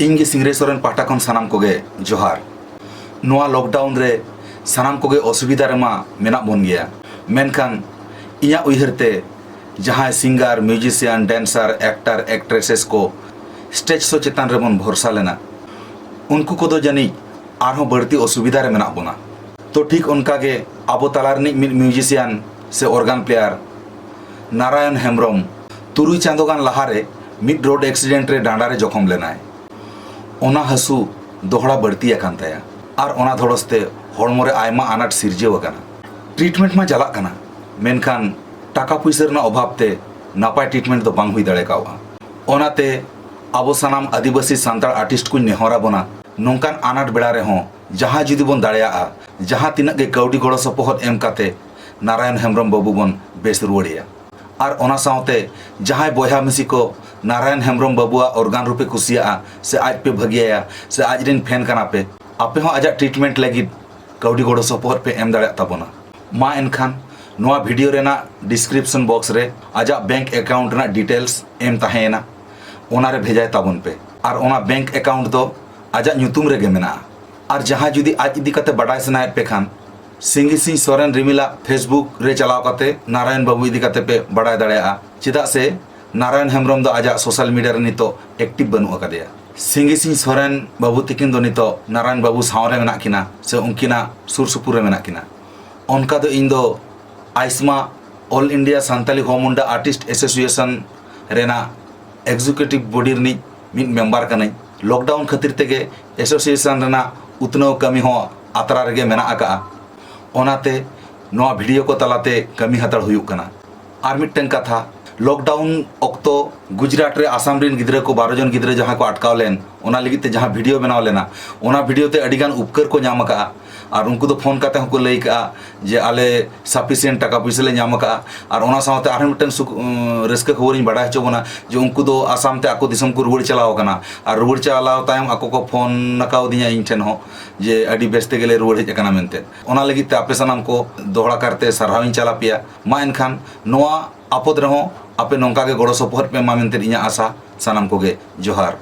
इंगे सिंगरे सोरेन पाटा खन सानाम कोगे जोहार नोआ लॉकडाउन रे सानाम कोगे असुविधा रेमा मेना बोन गया मेनखान इया उइहरते जहां singer musician dancer actor actresses को स्टेज शो चेतान रे बन भरोसा लेना उनको को दो जानी आरहों बढ़ती असुविधा रे मेना बोना तो ठीक उनका के आबो तालार मिड म्यूजिशियन से ऑर्गन प्लेयर नारायण हेम्ब्रम तुरुई चांदोगान लहारे मिड रोड एक्सीडेंट रे डांडा रे जखम लेनाय ओना हसु दोहड़ा बढ़ती आकान ताया और ओना धोड़सते हड़मो रे आयमा आनाट सिरजेव आकाना ट्रीटमेंट मा चलाक काना मेनखान टाका पैसा रना अभाव ते नापाय ट्रीटमेंट दो बांग हुई दाड़े कावा ओनाते आबो सानाम आदिवासी सांताल आर्टिस्ट को नेहरा बोना नोंकान आनाट बेड़ा रे हों जहां जुदी बोन दाड़ेया जहां तिना गे कौडी गड़ो सपोहद एम काते नारायण हेम्ब्रम बाबू बोन बेस रुवाड़िया और ओना सावते जहां बया मिसी को नारायण हेम्ब्रम बाबुआ ऑर्गन रूपे कुसिया से आज पे भगिया से आज रिन फैन काना पे आपे हो आजा ट्रीटमेंट लगी कौडी गड़ो सपोहद पे एम दाड़े ताबोना मा एनखान नोआ वीडियो रेना डिस्क्रिप्शन बॉक्स रे आजा बैंक अकाउंट ना डिटेल्स एम ताहेना ओना रे भेजाय ताबोन पे और ओना बैंक अकाउंट दो आजा न्यूतुम रे गे मेना और जहां जुदी आज इदी कते बडाय सनाय पे खान सिंगी सिंह सोरेन रिमिला फेसबुक रे चलाव कते नारायण बाबू इदी कते पे बडाय दाड़ेया चिदा से नारायण हेम्ब्रम दो आजा सोशल मीडिया रे नितो एक्टिव बनु अकादेया सिंगी सिंह सोरेन बाबू तिकिन दो नितो नारायण बाबू सावरे मेना किना से उनकिना सुर सुपुर रे मेना किना उनका दो इन दो आइसमा ऑल इंडिया सांताली होमुंडा आर्टिस्ट एसोसिएशन रेना एग्जीक्यूटिव बॉडी रनी मिड मेंबर कनाई लॉकडाउन खातिर तेगे एसोसिएशन रेना उतनो कमी हो आतरा रेगे मेना आका ओनाते नोआ वीडियो को तलाते कमी हतड़ हुयुक कना आर मिटन कथा लॉकडाउन ऑक्तो गुजरात रे आसाम रिन गिद्रे को 12 जन गिद्रे जहां को अटकाव लेन ओना लगिते जहां वीडियो बनाव लेना ओना वीडियो ते अडिगान उपकर को नाम का और उनको तो फोन करते को लई का जे आले सफिशिएंट टाका पैसा ले नाम का और ओना साथे आर मिटन रस्क खबर बड़ा हचो बना जे उनको तो आसाम ते आको दिसम को रुवाड़ चलाव कना और रुवाड़ चलाव तायम आको को फोन नकाव दिया इन ठेन हो जे अडी बेस्ते गेले रुवाड़ हेज कना मेनते ओना लगिते आपे सनाम को दोहड़ा करते सरहाविन चला पिया मा एनखान नोआ आपद रहो आपे नौका के गड़ो सपोहद पे मा मेनते इᱧᱟᱹᱜ आशा सानाम कोगे जोहार।